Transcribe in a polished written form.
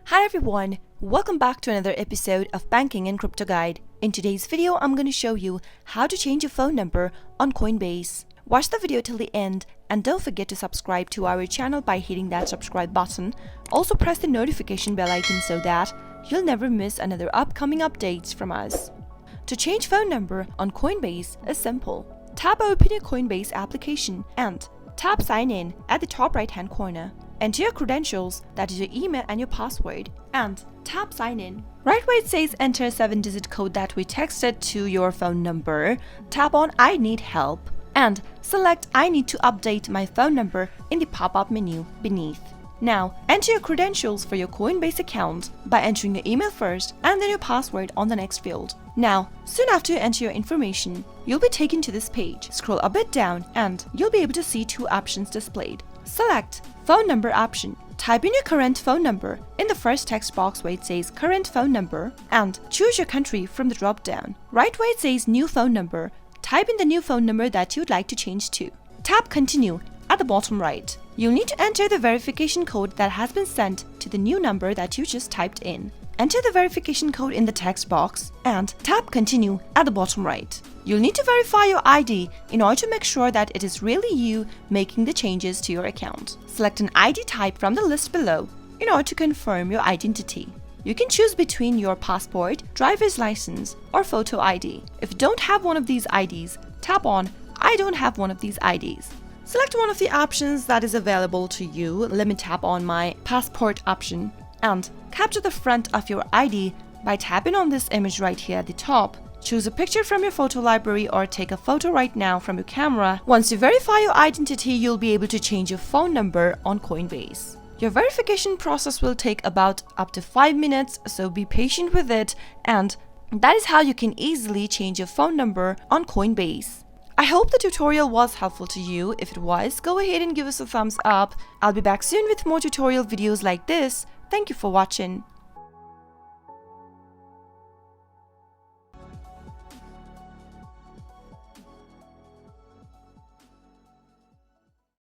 Hi everyone, welcome back to another episode of Banking and Crypto Guide. In today's video, I'm going to show you how to change your phone number on Coinbase. Watch the video till the end and don't forget to subscribe to our channel by hitting that subscribe button. Also press the notification bell icon so that you'll never miss another upcoming updates from us. To change phone number on Coinbase is simple. Tap open your Coinbase application and tap sign in at the top right hand corner. Enter your credentials, that is your email and your password, and tap sign in. Right where it says enter a 7-digit code that we texted to your phone number, tap on I need help and select I need to update my phone number in the pop-up menu beneath. Now, enter your credentials for your Coinbase account by entering your email first and then your password on the next field. Now, soon after you enter your information, you'll be taken to this page. Scroll a bit down and you'll be able to see two options displayed. Select Phone Number option. Type in your current phone number in the first text box where it says Current Phone Number and choose your country from the drop-down. Right where it says New Phone Number, type in the new phone number that you'd like to change to. Tap Continue at the bottom right. You'll need to enter the verification code that has been sent to the new number that you just typed in. Enter the verification code in the text box and tap Continue at the bottom right. You'll need to verify your ID in order to make sure that it is really you making the changes to your account. Select an ID type from the list below in order to confirm your identity. You can choose between your passport, driver's license, or photo ID. If you don't have one of these IDs, tap on I don't have one of these IDs. Select one of the options that is available to you. Let me tap on my passport option and capture the front of your ID by tapping on this image right here at the top. Choose a picture from your photo library or take a photo right now from your camera. Once you verify your identity, you'll be able to change your phone number on Coinbase. Your verification process will take about up to 5 minutes, so be patient with it, and that is how you can easily change your phone number on Coinbase. I hope the tutorial was helpful to you. If it was, go ahead and give us a thumbs up. I'll be back soon with more tutorial videos like this. Thank you for watching.